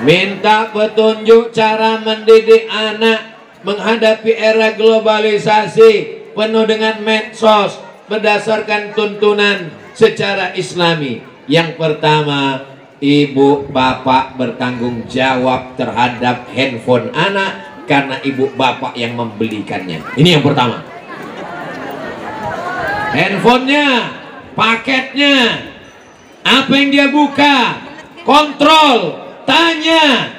Minta petunjuk cara mendidik anak menghadapi era globalisasi penuh dengan medsos berdasarkan tuntunan secara islami. Yang pertama, ibu bapak bertanggung jawab terhadap handphone anak karena ibu bapak yang membelikannya. Ini yang pertama. Handphonenya, paketnya, apa yang dia buka, kontrol, tanya.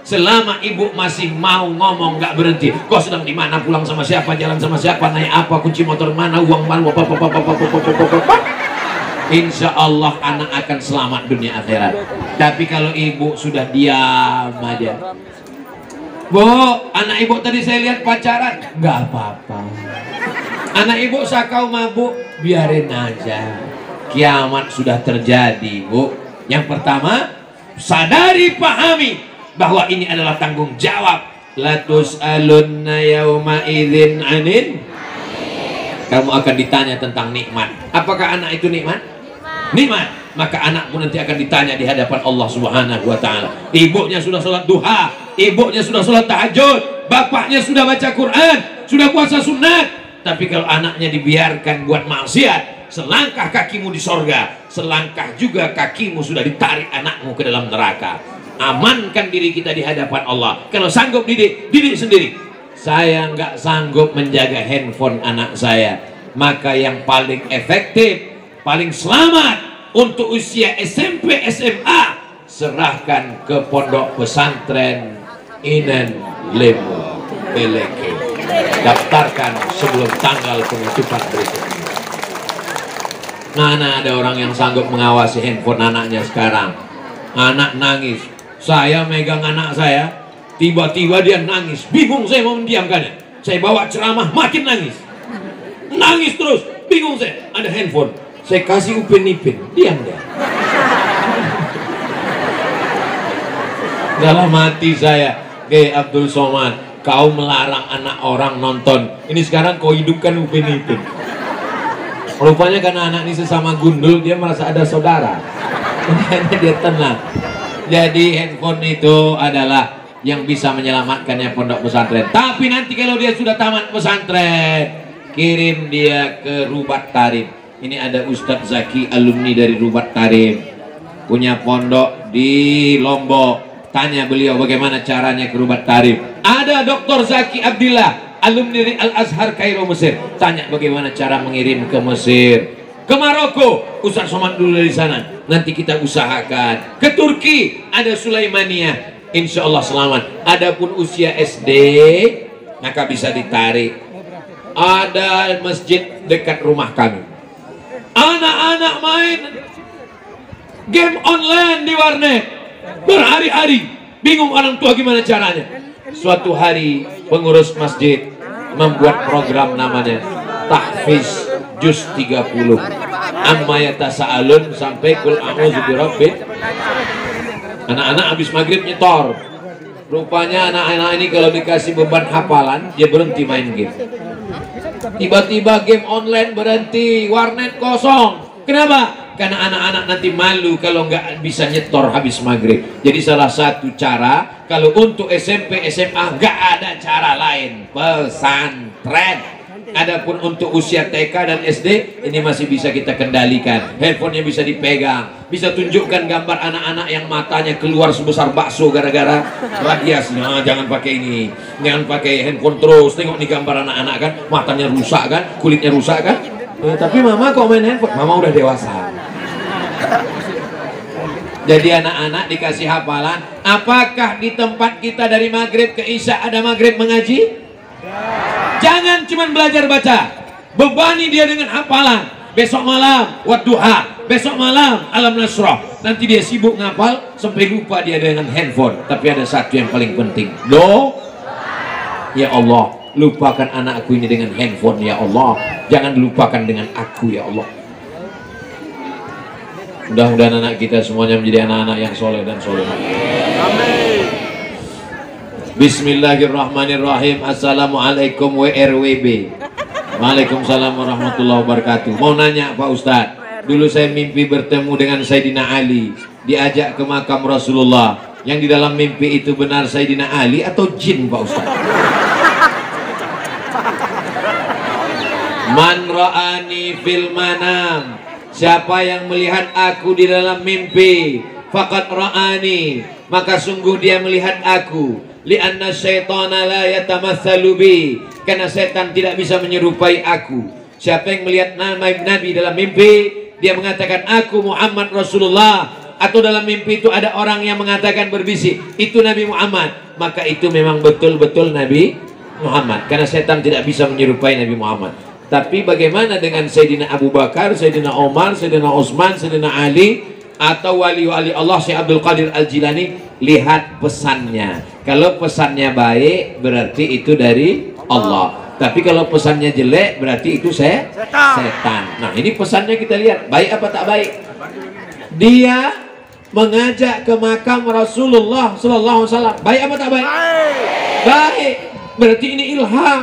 Selama ibu masih mau ngomong nggak berhenti, kau sedang di mana, pulang sama siapa, jalan sama siapa, naik apa, kunci motor mana, uang mana, insya Allah anak akan selamat dunia akhirat. Tapi kalau ibu sudah diam aja, Bu, anak ibu tadi saya lihat pacaran, nggak apa-apa. Anak ibu sakau mabuk, biarin aja. Kiamat sudah terjadi, Bu. Yang pertama, sadari, pahami bahwa ini adalah tanggung jawab. La tus'alunna yauma idzin 'anin. Kamu akan ditanya tentang nikmat. Apakah anak itu nikmat? Nikmat. Maka anak pun nanti akan ditanya di hadapan Allah Subhanahu wa taala. Ibunya sudah sholat duha, ibunya sudah sholat tahajud, bapaknya sudah baca Quran, sudah puasa sunat. Tapi kalau anaknya dibiarkan buat maksiat, selangkah kakimu di sorga, selangkah juga kakimu sudah ditarik anakmu ke dalam neraka. Amankan diri kita di hadapan Allah. Kalau sanggup didik, didik sendiri. Saya nggak sanggup menjaga handphone anak saya, maka yang paling efektif, paling selamat untuk usia SMP SMA, serahkan ke pondok pesantren Inen Lemu Beleke. Daftarkan sebelum tanggal penutupan berikutnya. Mana ada orang yang sanggup mengawasi handphone anaknya sekarang? Anak nangis, saya megang anak saya, tiba-tiba dia nangis, bingung saya mau mendiamkannya. Saya bawa ceramah, makin nangis, nangis terus, bingung saya. Ada handphone, saya kasih upin-ipin, diam dia. Dalam hati saya, Abdul Somad, kau melarang anak orang nonton, ini sekarang kau hidupkan upin-ipin. Rupanya karena anak ini sesama gundul, dia merasa ada saudara. Dia tenang. Jadi handphone itu adalah yang bisa menyelamatkannya pondok pesantren. Tapi nanti kalau dia sudah tamat pesantren, kirim dia ke Rubat Tarif. Ini ada Ustadz Zaki, alumni dari Rubat Tarif, punya pondok di Lombok. Tanya beliau bagaimana caranya ke Rubat Tarif. Ada Dr. Zaki Abdillah, alumni dari Al-Azhar Kairo Mesir. Tanya bagaimana cara mengirim ke Mesir. Ke Maroko, Ustaz Somad dulu dari sana. Nanti kita usahakan. Ke Turki, ada Sulaimaniyah. Insya Allah selamat. Adapun usia SD, maka bisa ditarik. Ada masjid dekat rumah kami. Anak-anak main game online di warnet berhari-hari. Bingung orang tua gimana caranya. Suatu hari pengurus masjid membuat program namanya tahfiz juz 30, amma yatasaalun sampai kul a'udzu birabbil. Anak-anak habis maghrib nyetor. Rupanya anak-anak ini kalau dikasih beban hafalan, dia berhenti main game. Tiba-tiba game online berhenti, warnet kosong. Kenapa? Karena anak-anak nanti malu kalau nggak bisa nyetor habis maghrib. Jadi salah satu cara, kalau untuk SMP, SMA nggak ada cara lain, pesantren. Adapun untuk usia TK dan SD, ini masih bisa kita kendalikan. Handphonenya bisa dipegang, bisa tunjukkan gambar anak-anak yang matanya keluar sebesar bakso gara-gara radiasi. Nah, jangan pakai ini, jangan pakai handphone terus. Tengok nih gambar anak-anak kan, matanya rusak kan, kulitnya rusak kan. Tapi mama kok main handphone? Mama udah dewasa. Jadi anak-anak dikasih hafalan. Apakah di tempat kita dari maghrib ke isya ada maghrib mengaji? Jangan cuma belajar baca, bebani dia dengan hafalan. Besok malam wadduha, besok malam alam nasrah. Nanti dia sibuk ngapal sampai lupa dia dengan handphone. Tapi ada satu yang paling penting, ya Allah, lupakan anakku ini dengan handphone ya Allah. Jangan lupakan dengan aku ya Allah. Mudah-mudahan anak kita semuanya menjadi anak-anak yang soleh dan solehah. Amin. Bismillahirrahmanirrahim. Assalamualaikum WRWB. Waalaikumsalam warahmatullahi wabarakatuh. Mau nanya Pak Ustadz, dulu saya mimpi bertemu dengan Sayyidina Ali, diajak ke makam Rasulullah. Yang di dalam mimpi itu benar Sayyidina Ali atau jin Pak Ustaz? Man ra'ani fil manam, siapa yang melihat aku di dalam mimpi, faqad ra'ani, maka sungguh dia melihat aku. Lianna syaitana la yatamatsalu bi, karena setan tidak bisa menyerupai aku. Siapa yang melihat Nabi dalam mimpi, dia mengatakan aku Muhammad Rasulullah, atau dalam mimpi itu ada orang yang mengatakan berbisik itu Nabi Muhammad, maka itu memang betul-betul Nabi Muhammad, karena setan tidak bisa menyerupai Nabi Muhammad. Tapi bagaimana dengan Sayyidina Abu Bakar, Sayyidina Umar, Sayyidina Utsman, Sayyidina Ali, atau wali-wali Allah Syekh Abdul Qadir Al-Jilani? Lihat pesannya. Kalau pesannya baik berarti itu dari Allah, tapi kalau pesannya jelek berarti itu setan. Nah, ini pesannya kita lihat baik apa tak baik. Dia mengajak ke makam Rasulullah Sallallahu Alaihi Wasallam, baik apa tak baik? Baik. Berarti ini ilham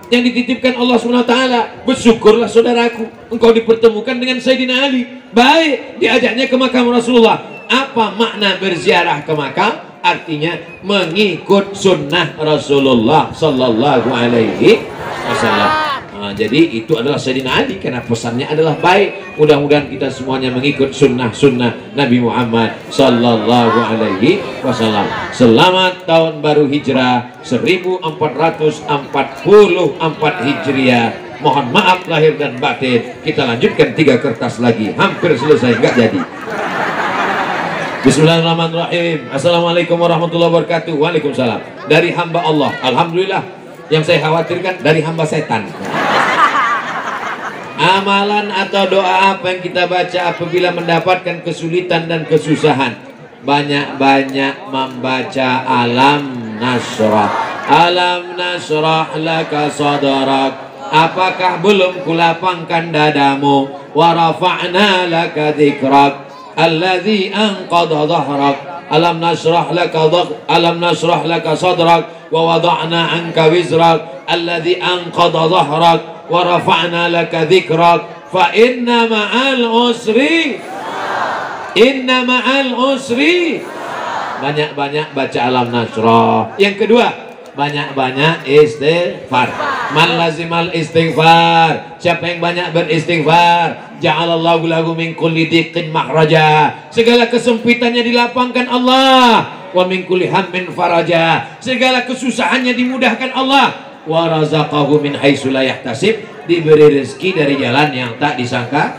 yang dititipkan Allah Subhanahu Wa Taala. Bersyukurlah saudaraku, engkau dipertemukan dengan Sayyidina Ali. Baik, diajaknya ke makam Rasulullah. Apa makna berziarah ke makam? Artinya mengikut sunnah Rasulullah Sallallahu Alaihi Wasallam. Nah, jadi itu adalah Sayyidina Ali karena pesannya adalah baik. Mudah-mudahan kita semuanya mengikut sunnah-sunnah Nabi Muhammad Sallallahu Alaihi Wasallam. Selamat tahun baru Hijrah 1444 Hijriah. Mohon maaf lahir dan batin. Kita lanjutkan 3 kertas lagi. Hampir selesai, nggak jadi. Bismillahirrahmanirrahim. Assalamualaikum warahmatullahi wabarakatuh. Waalaikumsalam. Dari hamba Allah. Alhamdulillah. Yang saya khawatirkan dari hamba setan. Amalan atau doa apa yang kita baca apabila mendapatkan kesulitan dan kesusahan? Banyak-banyak membaca alam nasrah. Alam nasrah laka sadrak. Apakah belum kulapangkan dadamu? Wa rafa'na laka dzikrak alladzi anqadha dhahrak. Alam nasrah laka sadrak wa wada'na anka wizrak alladzi anqadha dhahrak wa rafa'na laka dzikrak fa inna ma'al usri banyak-banyak baca alam nasrah. Yang kedua, banyak-banyak istighfar. Man lazimal istighfar, siapa yang banyak beristighfar, ja'alallahu lahu min kulli diqqin makhraja, segala kesempitannya dilapangkan Allah, wa min kulli hammin faraja, segala kesusahannya dimudahkan Allah, wa razaqahu min haitsu la yahtasib, diberi rezeki dari jalan yang tak disangka.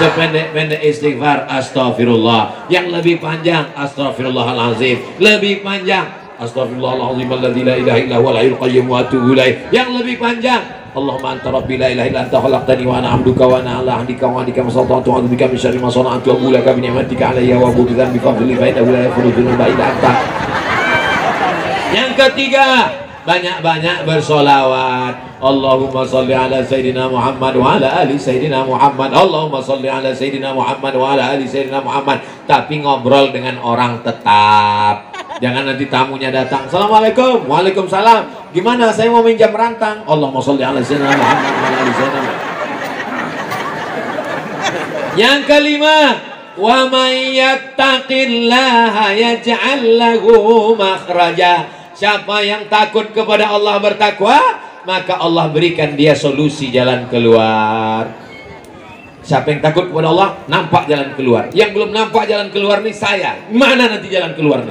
Sependek-pendek istighfar astaghfirullah, yang lebih panjang astaghfirullahalazim, lebih panjang Astaghfirullahaladzim alladzi la ilaha illa huwal hayyul qayyum wa atubu ilaih, yang lebih panjang Allahumma anta rabbi la ilaha illa anta khalaqtani wa ana 'abduka wa ana 'ala 'ahdika wa 'adika masata'tu wa bika min syarri ma sana'tu wa laka bi ni'matika 'alayya wa bi dzambi faghfir li fa innahu la yaghfiru dzunuba illa anta. Yang ketiga, banyak-banyak bersolawat. Allahumma salli ala Sayyidina Muhammad wa ala ali Sayyidina Muhammad. Allahumma salli ala Sayyidina Muhammad wa ala ali Sayyidina Muhammad. Tapi ngobrol dengan orang tetap. Jangan nanti tamunya datang, Assalamualaikum, Waalaikumsalam, gimana saya mau minjam rantang. Allahumma sholli ala sayyidina Muhammad wa ala ali sayyidina Muhammad. Yang kelima, wa may yattaqillaha yaj'al lahu makhraja. Siapa yang takut kepada Allah, bertakwa, maka Allah berikan dia solusi jalan keluar. Siapa yang takut kepada Allah, nampak jalan keluar. Yang belum nampak jalan keluar nih saya. Mana nanti jalan keluarnya?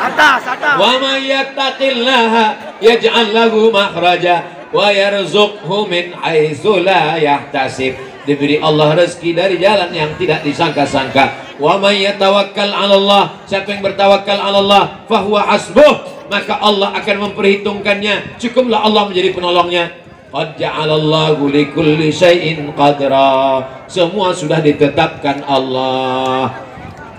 Atas. Wa may yattaqillaha yaj'al lahu makhraja wa yarzuqhu min haitsu la yahtasib. Diberi Allah rezeki dari jalan yang tidak disangka-sangka. Wa may yatawakkal 'ala Allah, siapa yang bertawakal 'ala Allah, fahuwa hasbuh, maka Allah akan memperhitungkannya. Cukuplah Allah menjadi penolongnya. Qad ja'alallahu likulli syai'in qadra. Semua sudah ditetapkan Allah.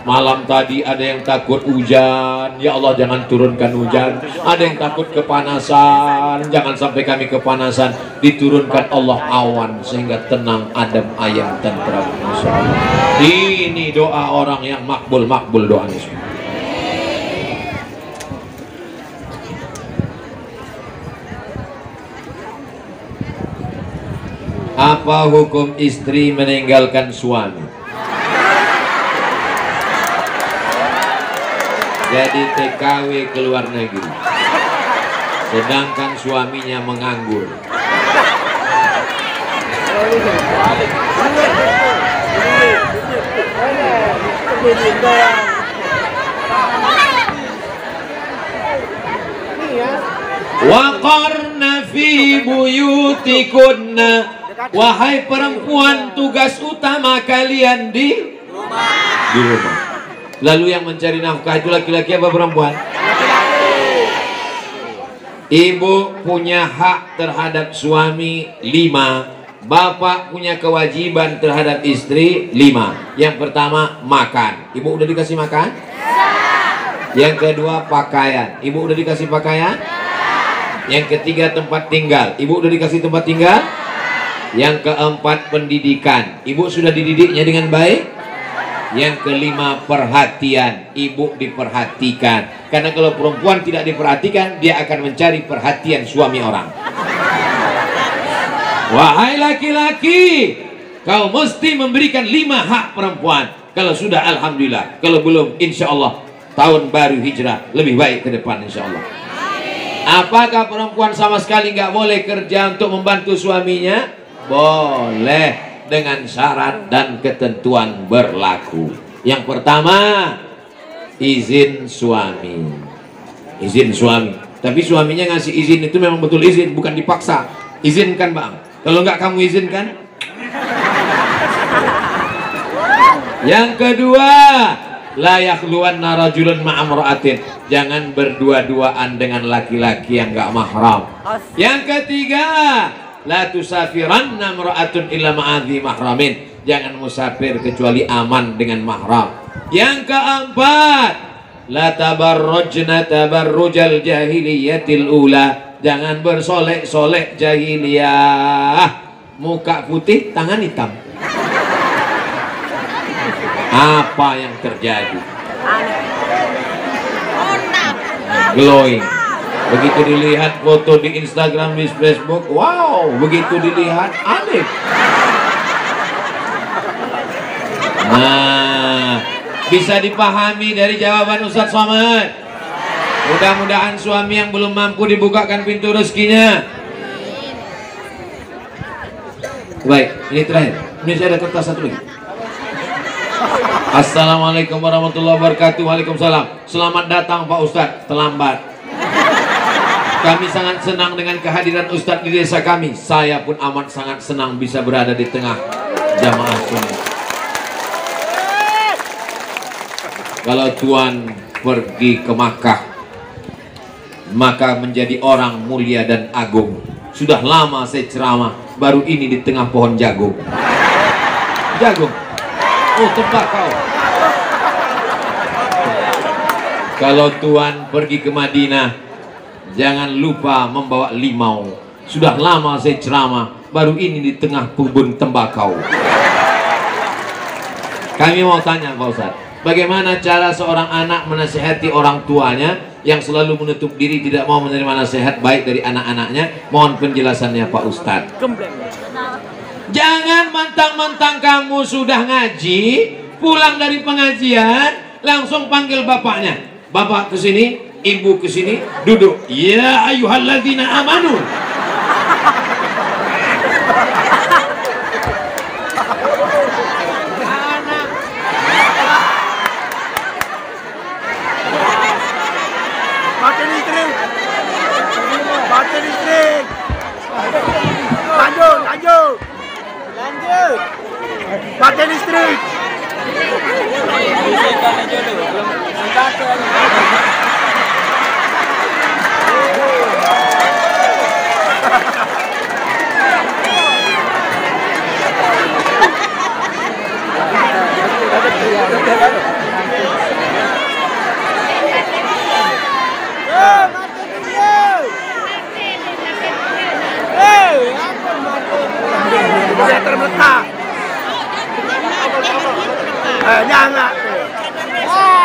Malam tadi ada yang takut hujan, ya Allah jangan turunkan hujan. Ada yang takut kepanasan, jangan sampai kami kepanasan. Diturunkan Allah awan sehingga tenang, adem, ayem, tentram. Insyaallah. Ini doa orang yang makbul doanya semua. Apa hukum istri meninggalkan suami? jadi TKW ke luar negeri, sedangkan suaminya menganggur. Waqarna fi buyutikunna, wahai perempuan, tugas utama kalian di rumah. Lalu yang mencari nafkah itu laki-laki apa perempuan? Ibu punya hak terhadap suami 5, bapak punya kewajiban terhadap istri 5. Yang pertama makan, ibu udah dikasih makan? Yang kedua pakaian, ibu udah dikasih pakaian? Yang ketiga tempat tinggal, ibu udah dikasih tempat tinggal? Yang keempat pendidikan, ibu sudah dididiknya dengan baik? Yang kelima perhatian, ibu diperhatikan. Karena kalau perempuan tidak diperhatikan, dia akan mencari perhatian suami orang. Wahai laki-laki, kau mesti memberikan 5 hak perempuan. Kalau sudah alhamdulillah, kalau belum insya Allah tahun baru hijrah lebih baik ke depan insya Allah. Apakah perempuan sama sekali nggak boleh kerja untuk membantu suaminya? Boleh, dengan syarat dan ketentuan berlaku. Yang pertama, izin suami. Izin suami. Tapi suaminya ngasih izin itu memang betul izin, bukan dipaksa. Izinkan bang. Kalau nggak kamu izinkan. Yang kedua, la yakhluwanna rajulun ma'amra'atin, jangan berdua-duaan dengan laki-laki yang nggak mahram. Yang ketiga, la tusafiranna imra'atun illa ma'adhi mahramin, jangan musafir kecuali aman dengan mahram. Yang keempat, la tabarrujna tabarrujal jahiliyatil ula, jangan bersolek-solek jahiliyah, muka putih tangan hitam. Apa yang terjadi? Glowing. Begitu dilihat foto di Instagram, di Facebook, wow, begitu dilihat aneh. Nah, bisa dipahami dari jawaban Ustadz Somad. Mudah-mudahan suami yang belum mampu dibukakan pintu rezekinya. Baik, ini terakhir. Ini saya ada kertas satu lagi. Assalamualaikum warahmatullahi wabarakatuh. Waalaikumsalam. Selamat datang Pak Ustadz, terlambat. Kami sangat senang dengan kehadiran Ustadz di desa kami. Saya pun amat sangat senang bisa berada di tengah jamaah sunni. Kalau Tuhan pergi ke Makkah, maka menjadi orang mulia dan agung. Sudah lama saya ceramah, baru ini di tengah pohon jagung. Jagung. Oh, tembakau. Kalau Tuhan pergi ke Madinah, jangan lupa membawa limau. Sudah lama saya ceramah, baru ini di tengah kebun tembakau. Kami mau tanya Pak Ustadz, bagaimana cara seorang anak menasihati orang tuanya yang selalu menutup diri, tidak mau menerima nasihat baik dari anak-anaknya? Mohon penjelasannya Pak Ustadz. Jangan mentang-mentang kamu sudah ngaji, pulang dari pengajian, langsung panggil bapaknya. Bapak ke sini, ibu ke sini, duduk. Ya ayyuhalladzina amanu. Baca listrik. Baca listrik. Lanjut, lanjut. Lanjut. Baca listrik. Sudah terletak. Nyala. Nyala.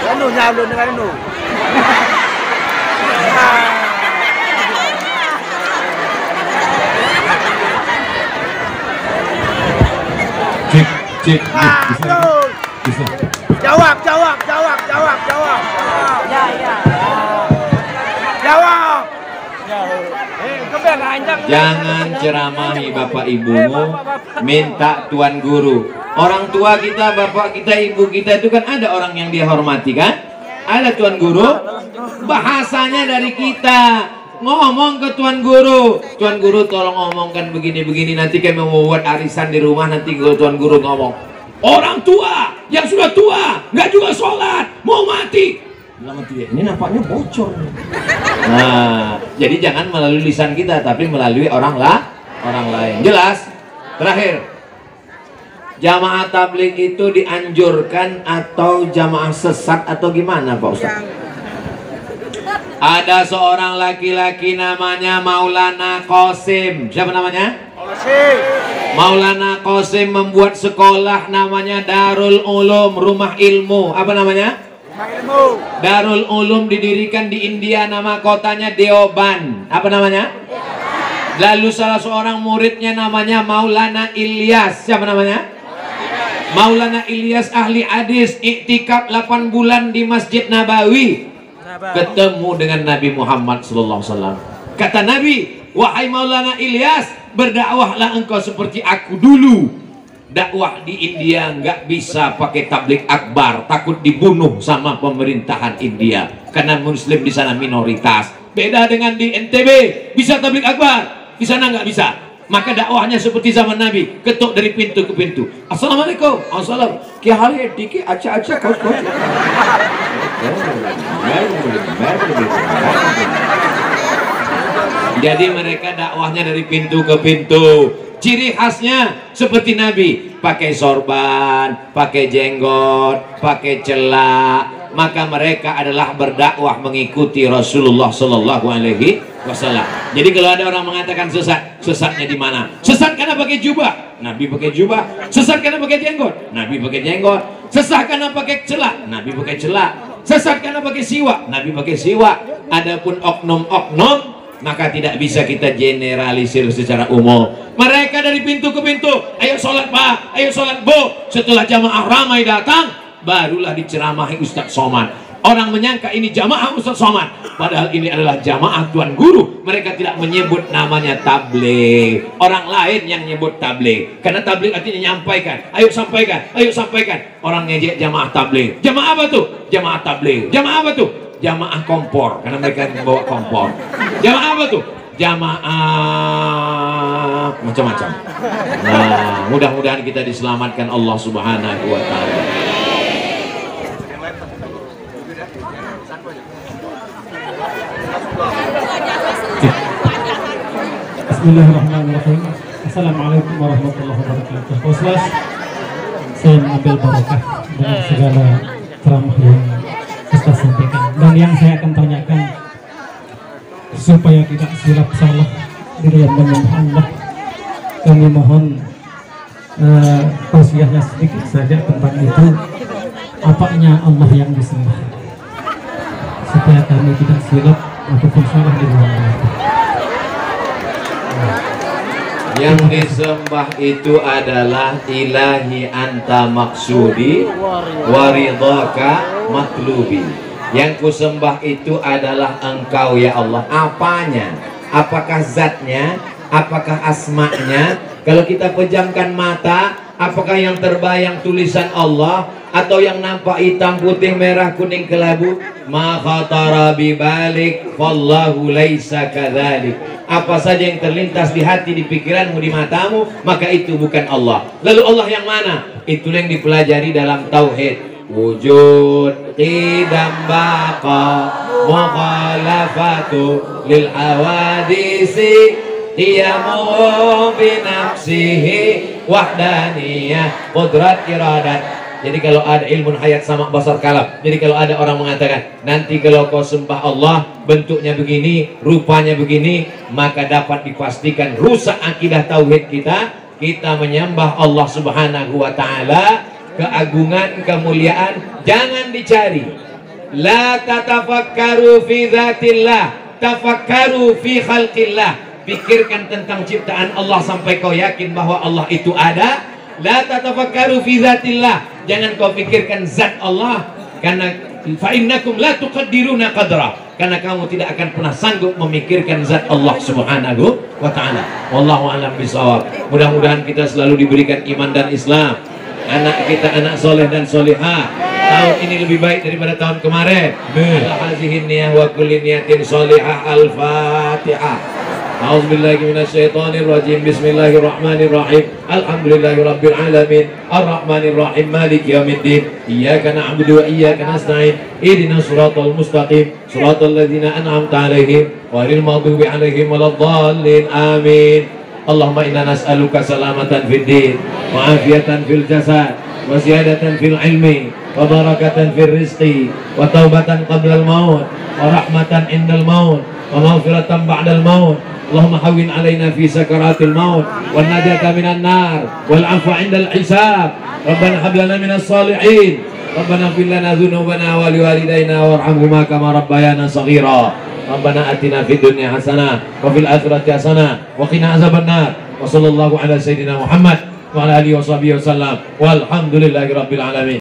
Anu nyalun dengan anu. Cek, bisa. Jawab. Jawab. Jangan ceramahi bapak ibumu, minta tuan guru. Orang tua kita, bapak kita, ibu kita itu kan ada orang yang dia hormati kan? Ada tuan guru, bahasanya dari kita. Ngomong ke tuan guru tolong ngomongkan begini-begini, nanti kami mau buat arisan di rumah, nanti tuan guru ngomong, orang tua yang sudah tua nggak juga sholat mau mati. Bilang dia, ini nampaknya bocor. Nah, jadi jangan melalui lisan kita, tapi melalui orang lain. Jelas? Terakhir, jamaah tabligh itu dianjurkan atau jamaah sesat atau gimana Pak Ustaz? Ada seorang laki-laki namanya Maulana Qasim. Siapa namanya? Maulana Qasim membuat sekolah namanya Darul Ulum, rumah ilmu. Apa namanya? Darul Ulum didirikan di India, nama kotanya Deoban. Apa namanya? Lalu salah seorang muridnya namanya Maulana Ilyas. Siapa namanya? Maulana Ilyas ahli hadis, iktikaf 8 bulan di Masjid Nabawi. Ketemu dengan Nabi Muhammad SAW. Kata Nabi, wahai Maulana Ilyas, berdakwahlah engkau seperti aku dulu. Dakwah di India nggak bisa pakai tabligh akbar, takut dibunuh sama pemerintahan India karena Muslim di sana minoritas. Beda dengan di NTB, bisa tabligh akbar, di sana nggak bisa. Maka dakwahnya seperti zaman Nabi, ketuk dari pintu ke pintu. Assalamualaikum, assalam. Ki hal diki aca-aca kau. Jadi mereka dakwahnya dari pintu ke pintu. Ciri khasnya seperti Nabi, pakai sorban, pakai jenggot, pakai celak. Maka mereka adalah berdakwah mengikuti Rasulullah Sallallahu Alaihi Wasallam. Jadi kalau ada orang mengatakan sesat, sesatnya di mana? Sesat karena pakai jubah, Nabi pakai jubah. Sesat karena pakai jenggot, Nabi pakai jenggot. Sesat karena pakai celak, Nabi pakai celak. Sesat karena pakai siwak, Nabi pakai siwak. Adapun oknum-oknum, maka tidak bisa kita generalisir secara umum. Mereka dari pintu ke pintu, ayo sholat Pak, ayo sholat Bu. Setelah jamaah ramai datang, barulah diceramahi Ustadz Somad. Orang menyangka ini jamaah Ustadz Somad, padahal ini adalah jamaah Tuan Guru. Mereka tidak menyebut namanya tabligh. Orang lain yang nyebut tabligh, karena tabligh artinya nyampaikan. Ayo sampaikan, ayo sampaikan. Orang ngejek jamaah tabligh. Jamaah apa tuh? Jamaah tabligh. Jamaah apa tuh? Jamaah kompor, karena mereka membawa kompor. Jamaah apa tuh? Jamaah macam-macam. Nah, mudah-mudahan kita diselamatkan Allah Subhanahu wa Ta'ala. Bismillahirrahmanirrahim. Assalamualaikum warahmatullahi wabarakatuh. Ustaz, saya mengambil barakah dengan segala ceramah yang Ustaz sampaikan. Dan yang saya akan tanyakan, supaya tidak silap salah di dalam menyembah Allah, kami mohon tausiahnya sedikit saja tentang itu. Apanya Allah yang disembah, supaya kami tidak silap ataupun salah di dalam itu. Yang disembah itu adalah ilahi anta maksudi waridhaka matlubi. Yang kusembah itu adalah engkau ya Allah. Apanya? Apakah zatnya? Apakah asma'nya? Kalau kita pejamkan mata, apakah yang terbayang tulisan Allah atau yang nampak hitam, putih, merah, kuning, kelabu? Ma khatara bibalik fallahu laisa kadzalik. Apa saja yang terlintas di hati, di pikiranmu, di matamu, maka itu bukan Allah. Lalu Allah yang mana? Itulah yang dipelajari dalam tauhid. Wujud qidam baqa mukhalafatu lil hawadisi qiyamu bi nafsihi wahdaniyah qudrat iradat. Jadi kalau ada ilmu hayat sama basar kalam, jadi kalau ada orang mengatakan nanti kalau kau sembah Allah bentuknya begini, rupanya begini, maka dapat dipastikan rusak akidah tauhid kita. Kita menyembah Allah Subhanahu wa Ta'ala, keagungan, kemuliaan jangan dicari. La tatafakkaru fi dzatillah, tafakkaru fi khalqillah. Pikirkan tentang ciptaan Allah sampai kau yakin bahwa Allah itu ada. La tatafakkaru fi zatillah. Jangan kau pikirkan zat Allah, karena fa innakum la tuqaddiruna qadra. Karena kamu tidak akan pernah sanggup memikirkan zat Allah Subhanahu wa taala. Wallahu a'lam bishawab. Mudah-mudahan kita selalu diberikan iman dan Islam. Anak kita anak soleh dan solihah. Tahun ini lebih baik daripada tahun kemarin. Al-hazihin niyah wa kulli niyatin solihah. Al-Fatihah. A'udzubillahi minasyaitonir rajim. Bismillahirrahmanirrahim. Alhamdulillahi rabbil alamin. Arrahmanir rahim. Maliki yaumiddin. Iyyaka na'budu wa iyyaka nasta'in. Ihdinas siratal mustaqim. Siratal ladzina an'amta 'alaihim ghairil maghdubi 'alaihim waladdallin. Amin. Allahumma inna nas'aluka salamatan fid din wa afiatan fil jasad wa ziyadatan fil ilmi wa barakatan fil rizqi wa taubatan qabla al maut wa rahmatan indal maut wa maghfiratan ba'dal maut. Allahumma hawwin alaina fi sakaratil maut wan najata minan nar wal 'afwa 'indal hisab. Rabbana hab lana minas salihin. Rabbana ighfir lana dzunubana wa liwalidayna warhamhuma kama rabbayana shaghira. Rabbana atina fid dunya hasanah wa fil akhirati hasanah wa qina azabannar. Wa sallallahu ala sayyidina Muhammad wa ala alihi wa sahbihi wasallam. Walhamdulillahi rabbil alamin.